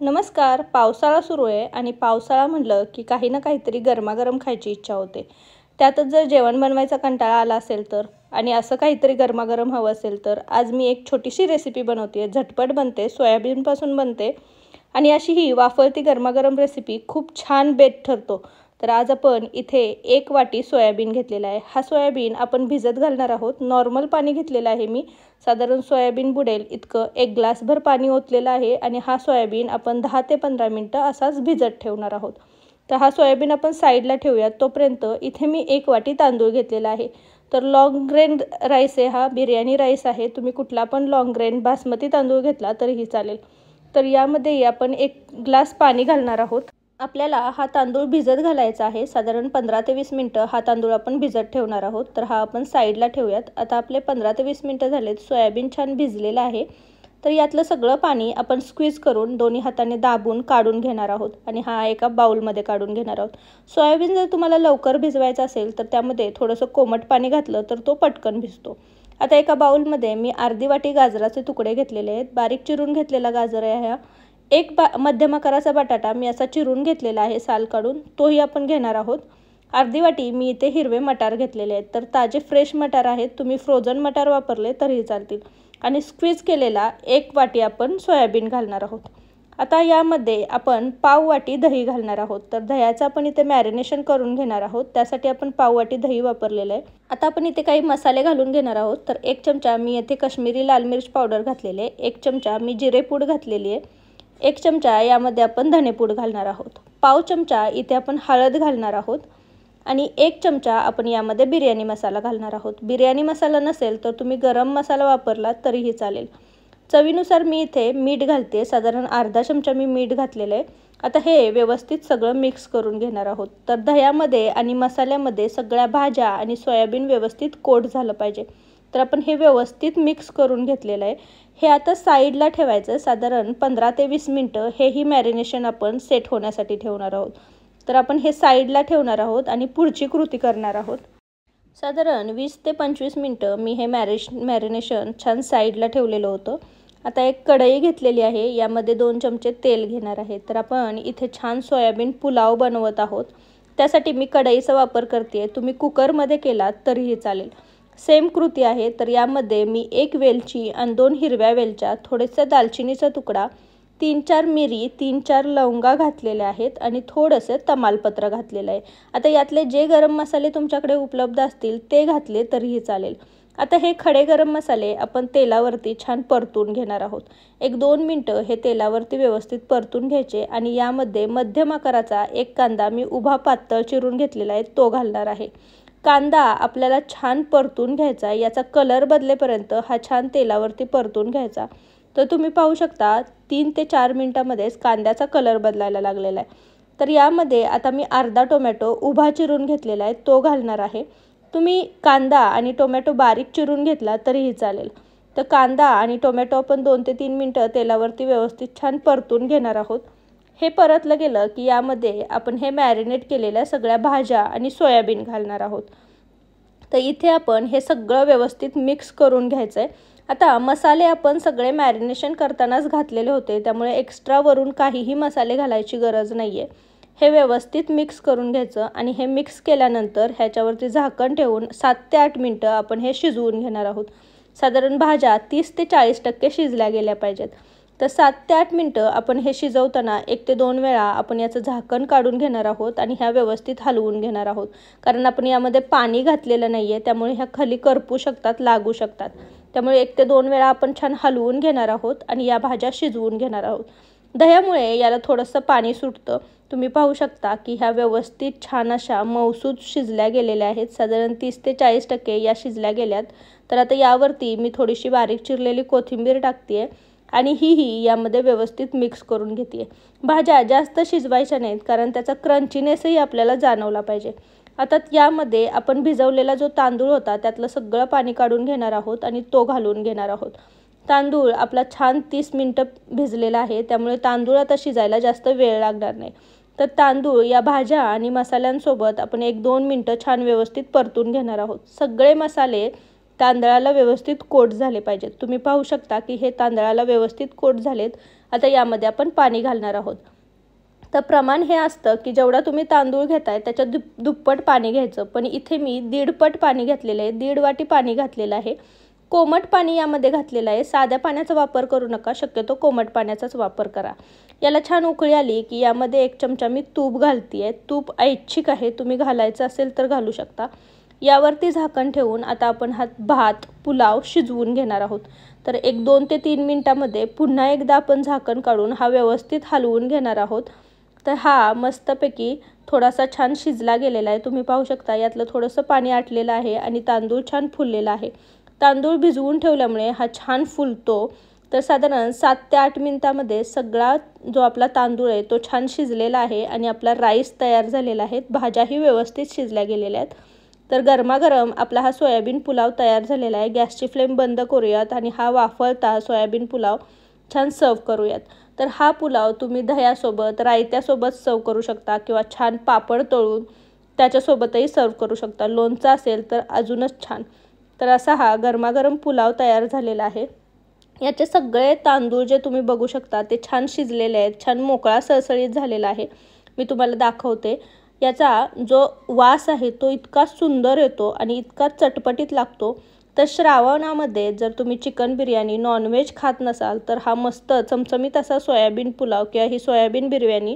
नमस्कार. पावसाळा सुरू आहे आणि पावसाळा म्हटलं की काही ना काहीतरी गरमागरम खायची इच्छा होते. त्यातच जर जेवण बनवायचा कंटाळा आला असेल तर आणि असं काहीतरी गरमागरम हवं असेल तर आज मी एक छोटीशी रेसिपी बनवते. झटपट बनते, सोयाबीनपासून बनते आणि अशी ही वाफवती गरमागरम रेसिपी खूप छान बेत ठरतो. तर आज आपण इथे 1 वाटी सोयाबीन घेतलेला आहे. हा सोयाबीन आपण भिजत घालणार आहोत. नॉर्मल पाणी घेतलेलं आहे मी. साधारण सोयाबीन बुडेल इतकं 1 ग्लासभर पाणी ओतलेलं आहे आणि हा सोयाबीन आपण 10 ते 15 मिनटं असाच भिजत ठेवणार आहोत. तर हा सोयाबीन आपण साईडला ठेवूयात. तोपर्यंत इथे मी 1 वाटी तांदूळ घेतलेला आहे. तर लॉंग ग्रेन राईस आहे, हा बिर्याणी राईस आहे. तुम्ही कुठला पण लॉंग ग्रेन बासमती तांदूळ घेतला तरीही चालेल. तर यामध्ये आपण 1 ग्लास पाणी घालणार आहोत. आपल्याला हा तांदूळ भिजत घालायचा आहे. साधारण 15 ते 20 मिनटं हा तांदूळ आपण भिजत ठेवणार आहोत. तर हा आपण साईडला ठेवूयात. आता आपले 15 ते 20 मिनटं झालेत. सोयाबीन छान भिजलेलं आहे. तर यातलं सगळं पाणी आपण स्क्वीज करून दोन्ही हाताने दाबून काढून घेणार आहोत आणि हा एका बाउलमध्ये काढून घेणार आहोत. सोयाबीन जर तुम्हाला लवकर भिजवायचं असेल तर त्यामध्ये थोडंसं कोमट पाणी घातलं तर तो पटकन भिजतो. आता एका बाउलमध्ये मी अर्धी वाटी गाजराचे तुकडे घेतलेले आहेत. बारीक चिरून घेतलेला गाजर आहे हा. एक मध्यम आकाराचा बटाटा मी असा चिरून घेतलेला आहे साल काढून, तोही आपण घेणार आहोत. अर्धी वाटी मी इथे हिरवे मटार घेतलेले आहेत. तर ताजे फ्रेश मटार आहेत. तुम्ही फ्रोझन मटार वापरले तरीही चालतील. आणि स्क्वीज केलेला 1 वाटी आपण सोयाबीन घालणार आहोत. आता यामध्ये आपण पाव वाटी दही घालणार आहोत. तर दह्याचं आपण इथे मॅरिनेशन करून घेणार आहोत. त्यासाठी आपण पाव वाटी दही वापरलेलं आहे. आता आपण इथे काही मसाले घालून घेणार आहोत. तर 1 चमचा मी इथे काश्मीरी लाल मिर्च पावडर घातलेले आहे. 1 चमचा मी जिरे पूड घातलेली आहे. 1 चमचा यामध्ये आपण धनेपूड घालणार आहोत. पाव चमचा इथे आपण हळद घालणार आहोत आणि 1 चमचा आपण यामध्ये बिर्याणी मसाला घालणार आहोत. बिर्याणी मसाला नसेल तर तुम्ही गरम मसाला वापरला तरीही चालेल. चवीनुसार मी इथे मीठ घालते. साधारण अर्धा चमचा मी मीठ घातलेलं आहे. आता हे व्यवस्थित सगळं मिक्स करून घेणार आहोत. तर दह्यामध्ये आणि मसाल्यामध्ये सगळ्या भाज्या आणि सोयाबीन व्यवस्थित कोट झालं पाहिजे. तर आपण हे व्यवस्थित मिक्स करून घेतलेलं आहे. हे आता साईडला ठेवायचं. साधारण 15 ते 20 मिनटं हेही मॅरिनेशन आपण सेट होण्यासाठी ठेवणार आहोत. तर आपण हे साईडला ठेवणार आहोत आणि पुढची कृती करणार आहोत. साधारण 20 ते 25 मिनटं मी हे मॅरिनेशन छान साईडला ठेवलेलं होतं. आता एक कढई घेतलेली आहे. यामध्ये 2 चमचे तेल घेणार आहे. तर आपण इथे छान सोयाबीन पुलाव बनवत आहोत. त्यासाठी मी कढईचा वापर करते. तुम्ही कुकरमध्ये केलात तरीही चालेल. सेम कृती आहे. तर यामध्ये मी 1 वेलची आणि 2 हिरव्या वेलच्या, थोडेसे दालचिनीचा तुकडा, 3-4 मिरी, 3-4 लवंगा घातलेल्या आहेत आणि थोडंसं तमालपत्र घातलेलं आहे. आता यातले जे गरम मसाले तुमच्याकडे उपलब्ध असतील ते घातले तरीही चालेल. आता हे खडे गरम मसाले आपण तेलावरती छान परतून घेणार आहोत. 1-2 मिनटं हे तेलावरती व्यवस्थित परतून घ्यायचे आणि यामध्ये मध्यम आकाराचा 1 कांदा मी उभा पातळ चिरून घेतलेला आहे तो घालणार आहे. कांदा आपल्याला छान परतून घ्यायचा. याचा कलर बदलेपर्यंत हा छान तेलावरती परतून घ्यायचा. तर तुम्ही पाहू शकता 3 ते 4 मिनटामध्येच कांद्याचा कलर बदलायला लागलेला आहे. तर यामध्ये आता मी अर्धा टोमॅटो उभा चिरून घेतलेला आहे तो घालणार आहे. तुम्ही कांदा आणि टोमॅटो बारीक चिरून घेतला तरीही चालेल. तर कांदा आणि टोमॅटो आपण 2 ते 3 मिनटं तेलावरती व्यवस्थित छान परतून घेणार आहोत. हे परतलं गेलं की यामध्ये आपण हे मॅरिनेट केलेल्या सगळ्या भाज्या आणि सोयाबीन घालणार आहोत. तर इथे आपण हे सगळं व्यवस्थित मिक्स करून घ्यायचं आहे. आता मसाले आपण सगळे मॅरिनेशन करतानाच घातलेले होते, त्यामुळे एक्स्ट्रा वरून काहीही मसाले घालायची गरज नाही आहे. हे व्यवस्थित मिक्स करून घ्यायचं आणि हे मिक्स केल्यानंतर ह्याच्यावरती झाकण ठेवून 7 ते 8 मिनटं आपण हे शिजवून घेणार आहोत. साधारण भाज्या 30 ते 40% शिजल्या गेल्या पाहिजेत. तर 7 ते 8 मिनटं आपण हे शिजवताना 1 ते 2 वेळा आपण याचं झाकण काढून घेणार आहोत आणि ह्या व्यवस्थित हलवून घेणार आहोत. कारण आपण यामध्ये पाणी घातलेलं नाही आहे, त्यामुळे ह्या खाली करपू शकतात, लागू शकतात. त्यामुळे 1 ते 2 वेळा आपण छान हलवून घेणार आहोत आणि या भाज्या शिजवून घेणार आहोत. दह्यामुळे याला थोडंसं पाणी सुटतं. तुम्ही पाहू शकता की ह्या व्यवस्थित छान अशा मऊसूद शिजल्या गेलेल्या आहेत. साधारण 30 ते 40% या शिजल्या गेल्यात. तर आता यावरती मी थोडीशी बारीक चिरलेली कोथिंबीर टाकते आहे आणि ही यामध्ये व्यवस्थित मिक्स करून घेते. भाज्या जास्त शिजवायच्या नाहीत कारण त्याचा क्रंचीनेसही आपल्याला जाणवला पाहिजे. आता यामध्ये आपण भिजवलेला जो तांदूळ होता त्यातलं सगळं पाणी काढून घेणार आहोत आणि तो घालून घेणार आहोत. तांदूळ आपला छान 30 मिनटं भिजलेला आहे, त्यामुळे तांदूळ आता शिजायला जास्त वेळ लागणार नाही. तर तांदूळ या भाज्या आणि मसाल्यांसोबत आपण 1-2 मिनटं छान व्यवस्थित परतून घेणार आहोत. सगळे मसाले तांदळाला व्यवस्थित कोट झाले पाहिजेत. तुम्ही पाहू शकता की हे तांदळाला व्यवस्थित कोट झालेत आता यामध्ये आपण पाणी घालणार आहोत. तर प्रमाण हे असतं की जेवढा तुम्ही तांदूळ घेताय त्याच्या दुप्पट पाणी घ्यायचं. पण इथे मी 1.5 पट पाणी घातलेलं आहे, 1.5 वाटी पाणी घातलेलं आहे. कोमट पाणी यामध्ये घातलेलं आहे. साध्या पाण्याचा वापर करू नका, शक्यतो कोमट पाण्याचाच वापर करा. याला छान उकळी आली की यामध्ये 1 चमचा मी तूप घालते. तूप ऐच्छिक आहे, तुम्ही घालायचं असेल तर घालू शकता. यावरती झाकण ठेवून आता आपण हा भात पुलाव शिजवून घेणार आहोत. तर 2 ते 3 मिनिटांमध्ये पुन्हा एकदा आपण झाकण काढून हा व्यवस्थित हलवून घेणार आहोत. तर हा मस्तपैकी थोडासा छान शिजला गेलेला आहे. तुम्ही पाहू शकता यातलं थोडंसं पाणी आटलेलं आहे आणि तांदूळ छान फुललेला आहे. तांदूळ भिजवून ठेवल्यामुळे हा छान फुलतो. तर साधारण 7 ते 8 मिनिटांमध्ये सगळा जो आपला तांदूळ आहे तो छान शिजलेला आहे आणि आपला राईस तयार झालेला आहे. भाज्याही व्यवस्थित शिजल्या गेलेल्या आहेत. तर गरमागरम आपला हा सोयाबीन पुलाव तयार झालेला आहे. गॅसची फ्लेम बंद करूयात आणि हा वाफळता सोयाबीन पुलाव छान सर्व करूयात. तर हा पुलाव तुम्ही दह्यासोबत, रायत्यासोबत सर्व करू शकता किंवा छान पापड तळून त्याच्यासोबतही सर्व करू शकता. लोणचं असेल तर अजूनच छान. तर असा हा गरमागरम पुलाव तयार झालेला आहे. याचे सगळे तांदूळ जे तुम्ही बघू शकता ते छान शिजलेले आहेत, छान मोकळा सळसळीत झालेला आहे. मी तुम्हाला दाखवते. याचा जो वास आहे तो इतका सुंदर येतो आणि इतका चटपटीत लागतो. तर श्रावणामध्ये जर तुम्ही चिकन बिर्याणी, नॉनव्हेज खात नसाल तर हा मस्त चमचमीत असा सोयाबीन पुलाव किंवा ही सोयाबीन बिर्याणी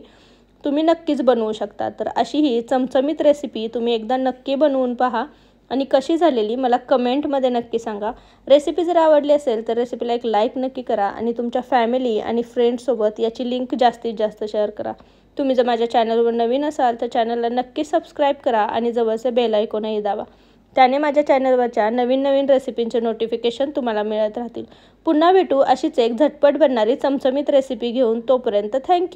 तुम्ही नक्कीच बनवू शकता. तर अशी ही चमचमीत रेसिपी तुम्ही एकदा नक्की बनवून पहा आणि कशी झालेली मला कमेंटमध्ये नक्की सांगा. रेसिपी जर आवडली असेल तर रेसिपीला एक लाईक नक्की करा आणि तुमच्या फॅमिली आणि फ्रेंड्ससोबत याची लिंक जास्तीत जास्त शेअर करा. तुम्ही जर माझ्या चॅनलवर नवीन असाल तर चॅनलला नक्की सबस्क्राईब करा आणि जवळचे बेल आयकॉनही दाबा. त्याने माझ्या चॅनलवरच्या नवीन रेसिपींचे नोटिफिकेशन तुम्हाला मिळत राहतील. पुन्हा भेटू अशीच एक झटपट बनणारी चमचमीत रेसिपी घेऊन. तोपर्यंत थँक्यू.